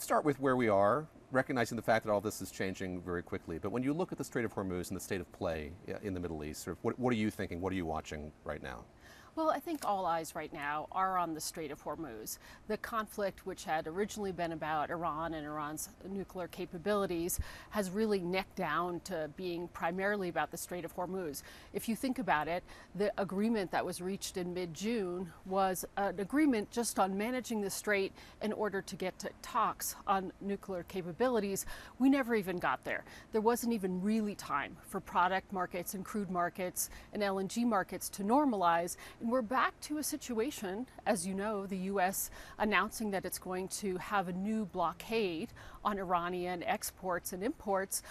start with where we are, recognizing the fact that all this is changing very quickly. But when you look at the Strait of Hormuz and the state of play in the Middle East, sort of what are you thinking? What are you watching right now? Well, I think all eyes right now are on the Strait of Hormuz. The conflict, which had originally been about Iran and Iran's nuclear capabilities, has really necked down to being primarily about the Strait of Hormuz. If you think about it, the agreement that was reached in mid-June was an agreement just on managing the strait in order to get to talks on nuclear capabilities. We never even got there. There wasn't even really time for product markets and crude markets and LNG markets to normalize. And we're back to a situation, as you know, the U.S. announcing that it's going to have a new blockade on Iranian exports and imports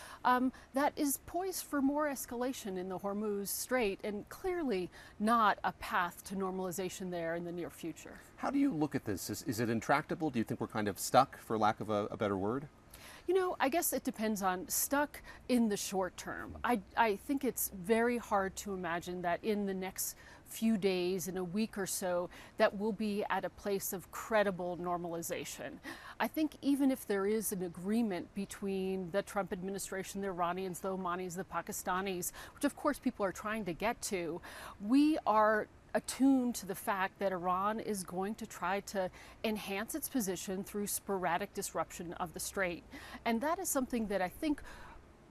that is poised for more escalation in the Hormuz Strait, and clearly not a path to normalization there in the near future. How do you look at this? Is it intractable? Do you think we're kind of stuck, for lack of a better word? You know, I guess it depends on stuck in the short term. I think it's very hard to imagine that in the next few days, in a week or so, that we'll be at a place of credible normalization. I think even if there is an agreement between the Trump administration, the Iranians, the Omanis, the Pakistanis, which of course people are trying to get to, we are attuned to the fact that Iran is going to try to enhance its position through sporadic disruption of the strait. And that is something that I think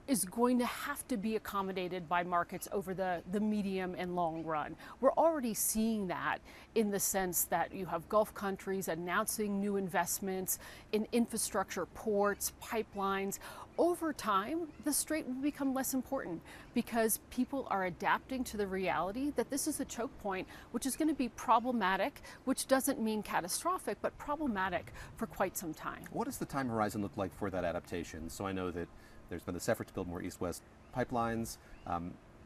is going to have to be accommodated by markets over the medium and long run. We're already seeing that in the sense that you have Gulf countries announcing new investments in infrastructure, ports, pipelines. Over time, the strait will become less important because people are adapting to the reality that this is a choke point, which is going to be problematic, which doesn't mean catastrophic, but problematic for quite some time. What does the time horizon look like for that adaptation? So I know that there's been this effort to build more east-west pipelines.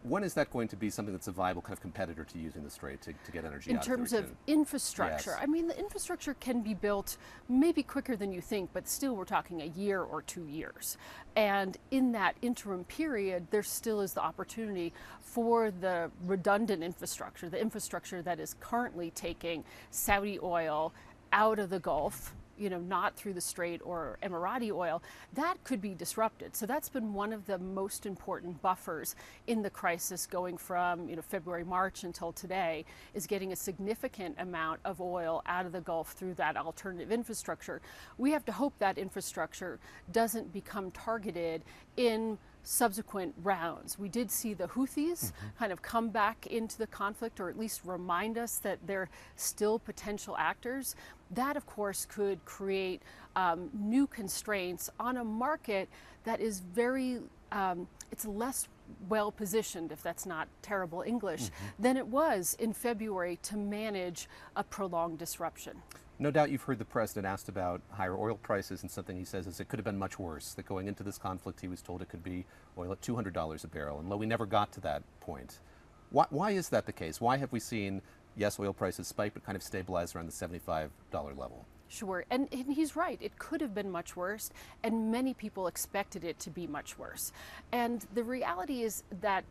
When is that going to be something that's a viable kind of competitor to using the strait to get energy out of the region? In terms of infrastructure, Yes. I mean, the infrastructure can be built maybe quicker than you think, but still we're talking a year or 2 years. And in that interim period, there still is the opportunity for the redundant infrastructure, the infrastructure that is currently taking Saudi oil out of the Gulf, you know, not through the strait, or Emirati oil, that could be disrupted. So that's been one of the most important buffers in the crisis going from, you know, February, March until today, is getting a significant amount of oil out of the Gulf through that alternative infrastructure. We have to hope that infrastructure doesn't become targeted in subsequent rounds. We did see the Houthis kind of come back into the conflict, or at least remind us that they're still potential actors. That, of course, could create new constraints on a market that is very, it's less well positioned, if that's not terrible English, than it was in February to manage a prolonged disruption. No doubt you've heard the president asked about higher oil prices, and something he says is it could have been much worse, that going into this conflict he was told it could be oil at $200 a barrel, and lo, we never got to that point. Why is that the case? Why have we seen, yes, oil prices spike, but kind of stabilize around the $75 level? Sure, and he's right. It could have been much worse, and many people expected it to be much worse. And the reality is that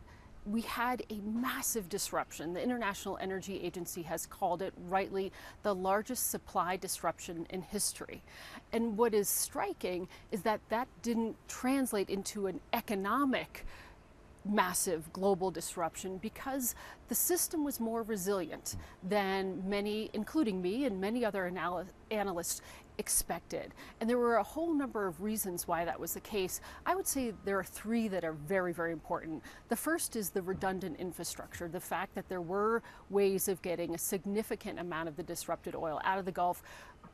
we had a massive disruption. The International Energy Agency has called it, rightly, the largest supply disruption in history. And what is striking is that that didn't translate into an economic massive global disruption, because the system was more resilient than many, including me and many other analysts, expected. And there were a whole number of reasons why that was the case. I would say there are three that are very, very important. The first is the redundant infrastructure, the fact that there were ways of getting a significant amount of the disrupted oil out of the Gulf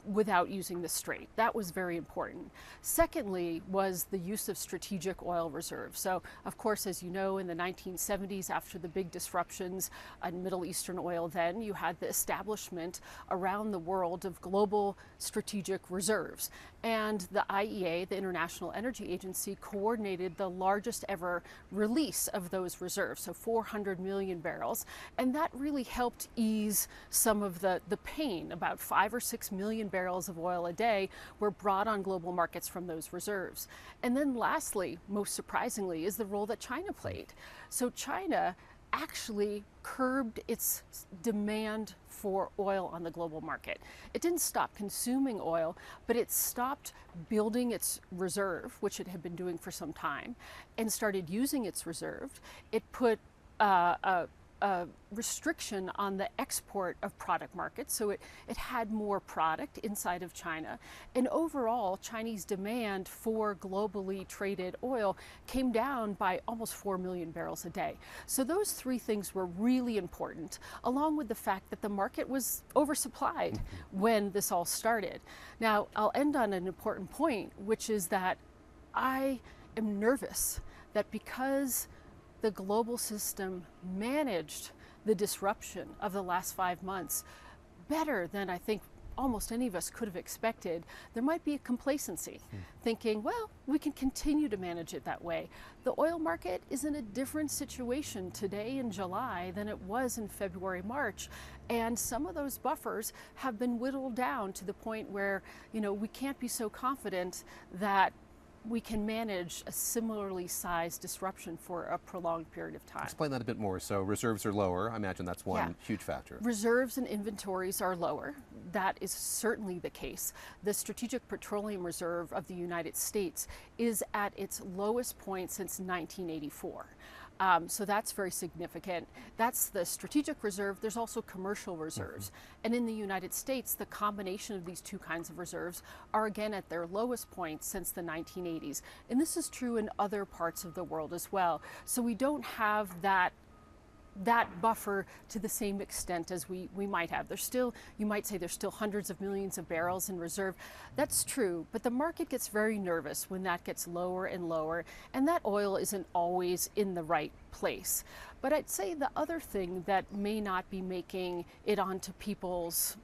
without using the strait. That was very important. Secondly was the use of strategic oil reserves. So, of course, as you know, in the 1970s, after the big disruptions in Middle Eastern oil, then you had the establishment around the world of global strategic reserves. And the IEA, the International Energy Agency, coordinated the largest ever release of those reserves, so 400 million barrels. And that really helped ease some of the pain. About 5 or 6 million barrels of oil a day were brought on global markets from those reserves. And then lastly, most surprisingly, is the role that China played. So China actually curbed its demand for oil on the global market. It didn't stop consuming oil, but it stopped building its reserve, which it had been doing for some time, and started using its reserve. It put a restriction on the export of product markets, so it had more product inside of China. And overall, Chinese demand for globally traded oil came down by almost 4 million barrels a day. So those three things were really important, along with the fact that the market was oversupplied when this all started. Now, I'll end on an important point, which is that I am nervous that because the global system managed the disruption of the last 5 months better than I think almost any of us could have expected, there might be a complacency, thinking, well, we can continue to manage it that way. The oil market is in a different situation today in July than it was in February, March, and some of those buffers have been whittled down to the point where, we can't be so confident that we can manage a similarly sized disruption for a prolonged period of time. Explain that a bit more. So reserves are lower. I imagine that's one huge factor. Reserves and inventories are lower. That is certainly the case. The Strategic Petroleum Reserve of the United States is at its lowest point since 1984. So that's very significant. That's the strategic reserve. There's also commercial reserves. And in the United States, the combination of these two kinds of reserves are again at their lowest point since the 1980s. And this is true in other parts of the world as well. So we don't have that buffer to the same extent as we might have. There's still, you might say there's still hundreds of millions of barrels in reserve. That's true, but the market gets very nervous when that gets lower and lower, and that oil isn't always in the right place. But I'd say the other thing that may not be making it onto people's,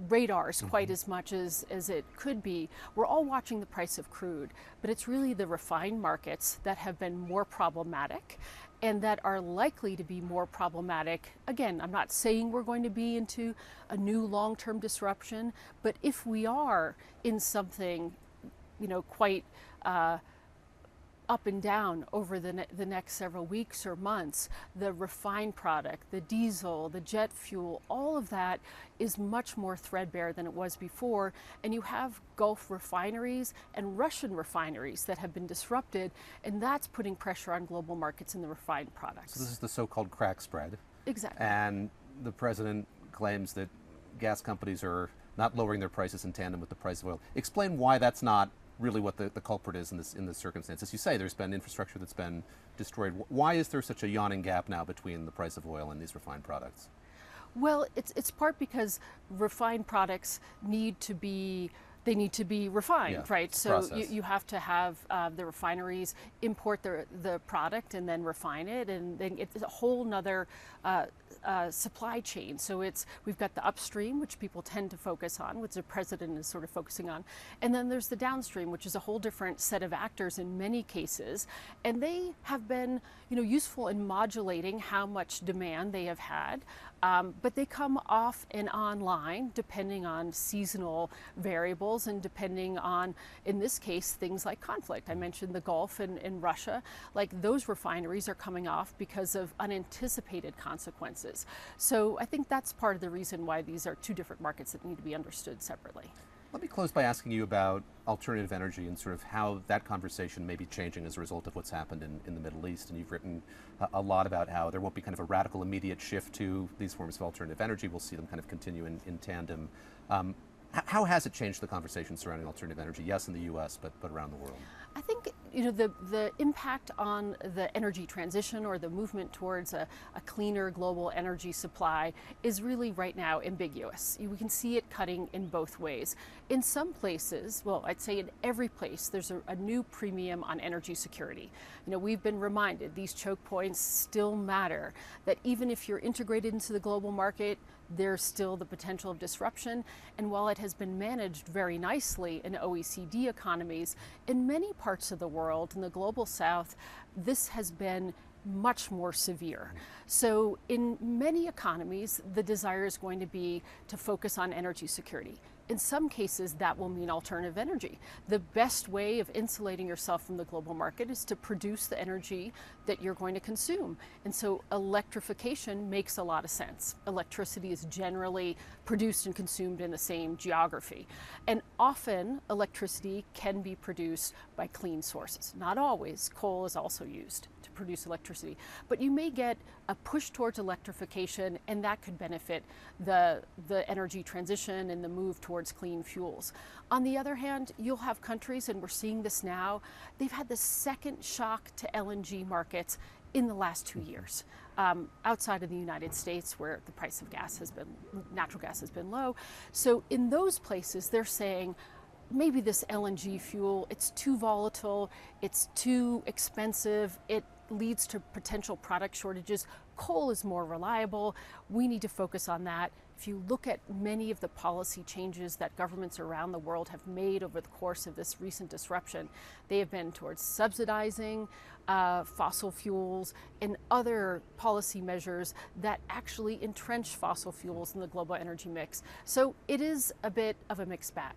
radars quite as much as it could be. We're all watching the price of crude, but it's really the refined markets that have been more problematic and that are likely to be more problematic. Again, I'm not saying we're going to be into a new long-term disruption, but if we are in something, quite up and down over the next several weeks or months, the refined product, the diesel, the jet fuel, all of that is much more threadbare than it was before. And you have Gulf refineries and Russian refineries that have been disrupted, and that's putting pressure on global markets in the refined products. So this is the so-called crack spread. Exactly. And the president claims that gas companies are not lowering their prices in tandem with the price of oil. Explain why that's not really what the culprit is in this circumstance. As you say, there's been infrastructure that's been destroyed. Why is there such a yawning gap now between the price of oil and these refined products? Well, it's part because refined products need to be refined, right? So you have to have the refineries import the product and then refine it, and then it's a whole nother supply chain. So we've got the upstream, which people tend to focus on, which the president is sort of focusing on, and then there's the downstream, which is a whole different set of actors in many cases, and they have been useful in modulating how much demand they have had. But they come off and online depending on seasonal variables and depending on, in this case, things like conflict. I mentioned the Gulf and Russia. Like, those refineries are coming off because of unanticipated consequences. So I think that's part of the reason why these are two different markets that need to be understood separately. Let me close by asking you about alternative energy and sort of how that conversation may be changing as a result of what's happened in the Middle East. And you've written a lot about how there won't be kind of a radical immediate shift to these forms of alternative energy. We'll see them kind of continue in tandem. How has it changed the conversation surrounding alternative energy? Yes, in the U.S., but around the world. I think the impact on the energy transition or the movement towards a cleaner global energy supply is really right now ambiguous. We can see it cutting in both ways. In some places, well, I'd say in every place, there's a new premium on energy security. We've been reminded these choke points still matter, that even if you're integrated into the global market, there's still the potential of disruption. And while it has been managed very nicely in OECD economies, in many parts of the world, in the global south, this has been much more severe. So in many economies, the desire is going to be to focus on energy security. in some cases, that will mean alternative energy. The best way of insulating yourself from the global market is to produce the energy that you're going to consume. And so electrification makes a lot of sense. Electricity is generally produced and consumed in the same geography. And often electricity can be produced by clean sources. Not always. Coal is also used to produce electricity. But you may get a push towards electrification, and that could benefit the energy transition and the move towards clean fuels. On the other hand, you'll have countries, and we're seeing this now, they've had the second shock to LNG markets in the last 2 years. Outside of the United States, where the price of natural gas has been low. So in those places, they're saying, maybe this LNG fuel, it's too volatile, it's too expensive, it leads to potential product shortages. Coal is more reliable. We need to focus on that. If you look at many of the policy changes that governments around the world have made over the course of this recent disruption, they have been towards subsidizing fossil fuels and other policy measures that actually entrench fossil fuels in the global energy mix. So it is a bit of a mixed bag.